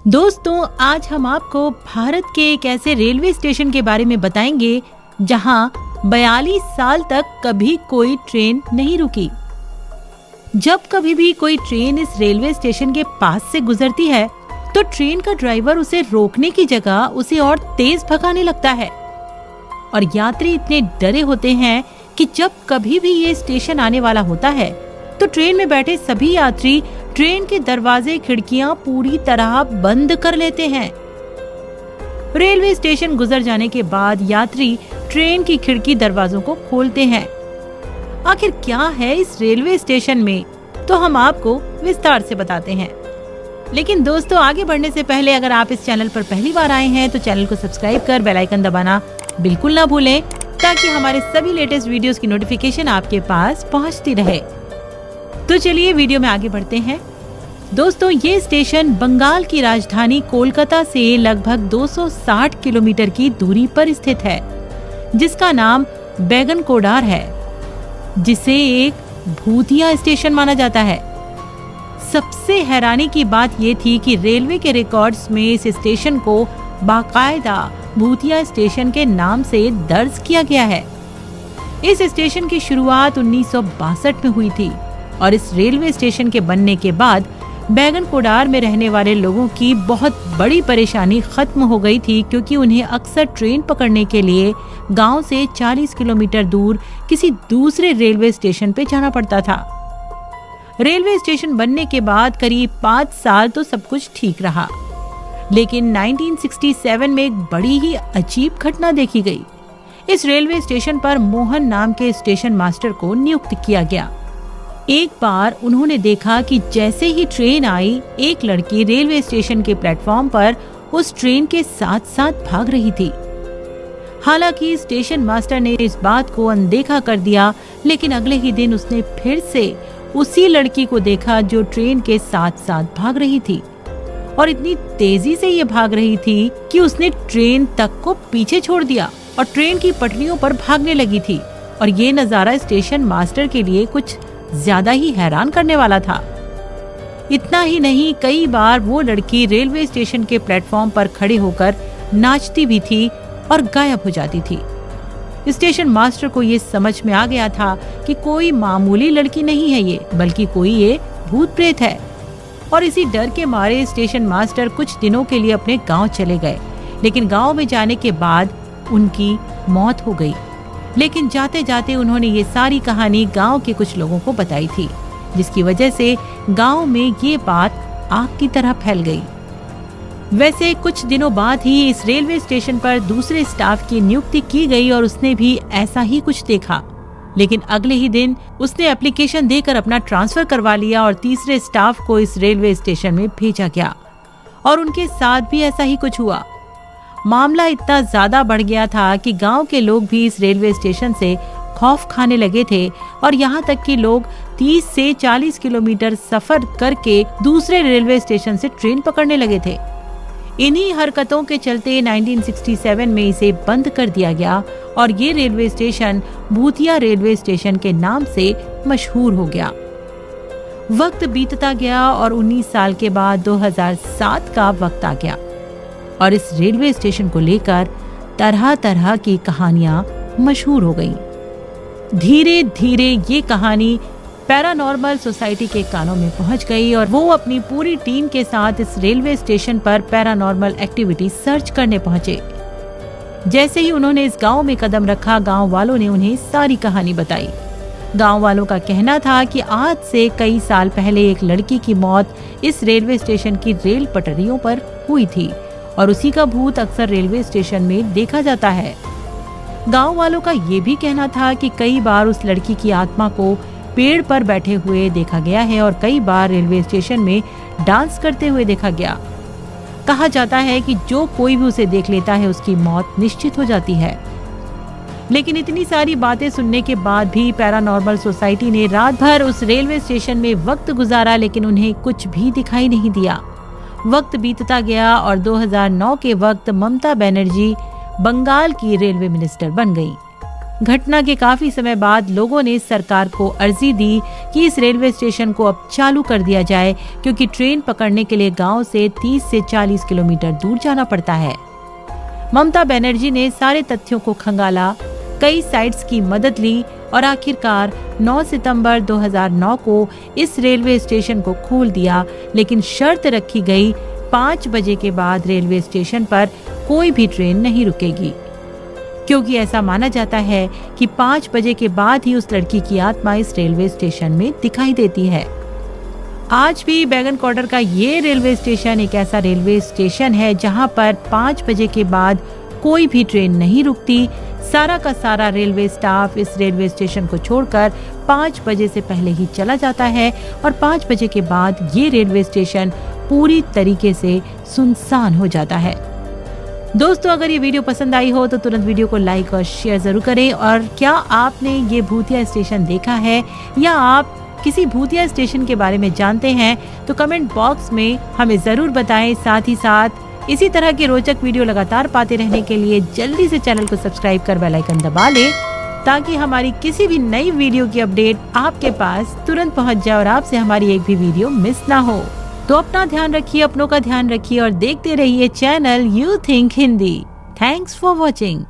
दोस्तों, आज हम आपको भारत के एक ऐसे रेलवे स्टेशन के बारे में बताएंगे जहां 42 साल तक कभी कोई ट्रेन नहीं रुकी। जब कभी भी कोई ट्रेन इस रेलवे स्टेशन के पास से गुजरती है तो ट्रेन का ड्राइवर उसे रोकने की जगह उसे और तेज भगाने लगता है और यात्री इतने डरे होते हैं कि जब कभी भी ये स्टेशन आने वाला होता है तो ट्रेन में बैठे सभी यात्री ट्रेन के दरवाजे खिड़कियां पूरी तरह बंद कर लेते हैं। रेलवे स्टेशन गुजर जाने के बाद यात्री ट्रेन की खिड़की दरवाजों को खोलते हैं। आखिर क्या है इस रेलवे स्टेशन में, तो हम आपको विस्तार से बताते हैं। लेकिन दोस्तों, आगे बढ़ने से पहले अगर आप इस चैनल पर पहली बार आए हैं तो चैनल को सब्सक्राइब कर बेल आइकन दबाना बिल्कुल ना भूलें, ताकि हमारे सभी लेटेस्ट वीडियोस की नोटिफिकेशन आपके पास पहुंचती रहे। तो चलिए वीडियो में आगे बढ़ते हैं। दोस्तों, ये स्टेशन बंगाल की राजधानी कोलकाता से लगभग 260 किलोमीटर की दूरी पर स्थित है, जिसका नाम बैगनकोडार है, जिसे एक भूतिया स्टेशन माना जाता है। सबसे हैरानी की बात ये थी कि रेलवे के रिकॉर्ड्स में इस स्टेशन को बाकायदा भूतिया स्टेशन के नाम से दर्ज किया गया है। इस स्टेशन की शुरुआत 1962 में हुई थी और इस रेलवे स्टेशन के बनने के बाद बैगनकोडार में रहने वाले लोगों की बहुत बड़ी परेशानी खत्म हो गई थी, क्योंकि उन्हें अक्सर ट्रेन पकड़ने के लिए गांव से 40 किलोमीटर दूर किसी दूसरे रेलवे स्टेशन पे जाना पड़ता था। रेलवे स्टेशन बनने के बाद करीब 5 साल तो सब कुछ ठीक रहा, लेकिन 1967 में एक बड़ी ही अजीब घटना देखी गई। इस रेलवे स्टेशन पर मोहन नाम के स्टेशन मास्टर को नियुक्त किया गया। एक बार उन्होंने देखा कि जैसे ही ट्रेन आई, एक लड़की रेलवे स्टेशन के प्लेटफॉर्म पर उस ट्रेन के साथ साथ भाग रही थी। हालांकि स्टेशन मास्टर ने इस बात को अनदेखा कर दिया, लेकिन अगले ही दिन उसने फिर से उसी लड़की को देखा जो ट्रेन के साथ साथ भाग रही थी और इतनी तेजी से ये भाग रही थी कि उसने ट्रेन तक को पीछे छोड़ दिया और ट्रेन की पटरियों पर भागने लगी थी। और ये नजारा स्टेशन मास्टर के लिए कुछ ज्यादा ही हैरान करने वाला था। इतना ही नहीं, कई बार वो लड़की रेलवे स्टेशन के प्लेटफॉर्म पर खड़े होकर नाचती भी थी और गायब हो जाती थी। स्टेशन मास्टर को ये समझ में आ गया था कि कोई मामूली लड़की नहीं है ये, बल्कि कोई ये भूत प्रेत है। और इसी डर के मारे स्टेशन मास्टर कुछ दिनों के लिए अपने गांव चले गए, लेकिन गांव में जाने के बाद उनकी मौत हो गई। लेकिन जाते जाते उन्होंने ये सारी कहानी गांव के कुछ लोगों को बताई थी, जिसकी वजह से गांव में ये बात आग की तरह फैल गई। वैसे कुछ दिनों बाद ही इस रेलवे स्टेशन पर दूसरे स्टाफ की नियुक्ति की गई और उसने भी ऐसा ही कुछ देखा, लेकिन अगले ही दिन उसने एप्लीकेशन देकर अपना ट्रांसफर करवा लिया और तीसरे स्टाफ को इस रेलवे स्टेशन में भेजा गया और उनके साथ भी ऐसा ही कुछ हुआ। मामला इतना ज्यादा बढ़ गया था कि गांव के लोग भी इस रेलवे स्टेशन से खौफ खाने लगे थे और यहाँ तक कि लोग 30 से 40 किलोमीटर सफर करके दूसरे रेलवे स्टेशन से ट्रेन पकड़ने लगे थे। इन्हीं हरकतों के चलते 1967 में इसे बंद कर दिया गया और ये रेलवे स्टेशन भूतिया रेलवे स्टेशन के नाम से मशहूर हो गया। वक्त बीतता गया और 19 साल के बाद 2007 का वक्त आ गया और इस रेलवे स्टेशन को लेकर तरह तरह की कहानियां मशहूर हो गईं। धीरे धीरे ये कहानी पैरानॉर्मल सोसाइटी के कानों में पहुंच गई और वो अपनी पूरी टीम के साथ इस रेलवे स्टेशन पर पैरानॉर्मल एक्टिविटी सर्च करने पहुंचे। जैसे ही उन्होंने इस गांव में कदम रखा, गांव वालों ने उन्हें सारी कहानी बताई। गांव वालों का कहना था कि आज से कई साल पहले एक लड़की की मौत इस रेलवे स्टेशन की रेल पटरियों पर हुई थी और उसी का भूत अक्सर रेलवे स्टेशन में देखा जाता है। गांव वालों का ये भी कहना था कि कई बार उस लड़की की आत्मा को पेड़ पर बैठे हुए देखा गया है और कई बार रेलवे स्टेशन में डांस करते हुए देखा गया। कहा जाता है कि जो कोई भी उसे देख लेता है उसकी मौत निश्चित हो जाती है। लेकिन इतनी सारी बातें सुनने के बाद भी पैरानॉर्मल सोसाइटी ने रात भर उस रेलवे स्टेशन में वक्त गुजारा, लेकिन उन्हें कुछ भी दिखाई नहीं दिया। वक्त बीतता गया और 2009 के वक्त ममता बनर्जी बंगाल की रेलवे मिनिस्टर बन गई। घटना के काफी समय बाद लोगों ने सरकार को अर्जी दी कि इस रेलवे स्टेशन को अब चालू कर दिया जाए, क्योंकि ट्रेन पकड़ने के लिए गांव से 30 से 40 किलोमीटर दूर जाना पड़ता है। ममता बनर्जी ने सारे तथ्यों को खंगाला, कई साइट्स की मदद ली और आखिरकार 9 सितंबर 2009 को इस रेलवे स्टेशन को खोल दिया, लेकिन शर्त रखी गई 5 बजे के बाद रेलवे स्टेशन पर कोई भी ट्रेन नहीं रुकेगी, क्योंकि ऐसा माना जाता है कि 5 बजे के बाद ही उस लड़की की आत्मा इस रेलवे स्टेशन में दिखाई देती है। आज भी बैगन कॉर्डर का ये रेलवे स्टेशन एक ऐसा रेलवे स्टेशन है जहां पर 5 बजे के बाद कोई भी ट्रेन नहीं रुकती। सारा का सारा रेलवे स्टाफ इस रेलवे स्टेशन को छोड़कर 5 बजे से पहले ही चला जाता है और 5 बजे के बाद ये रेलवे स्टेशन पूरी तरीके से सुनसान हो जाता है। दोस्तों, अगर ये वीडियो पसंद आई हो तो तुरंत वीडियो को लाइक और शेयर जरूर करें। और क्या आपने ये भूतिया स्टेशन देखा है या आप किसी भूतिया स्टेशन के बारे में जानते हैं तो कमेंट बॉक्स में हमें जरूर बताएं। साथ ही साथ इसी तरह के रोचक वीडियो लगातार पाते रहने के लिए जल्दी से चैनल को सब्सक्राइब कर बेल आइकन दबा लें, ताकि हमारी किसी भी नई वीडियो की अपडेट आपके पास तुरंत पहुंच जाए और आपसे हमारी एक भी वीडियो मिस ना हो। तो अपना ध्यान रखिए, अपनों का ध्यान रखिए और देखते रहिए channel you think Hindi. Thanks for watching.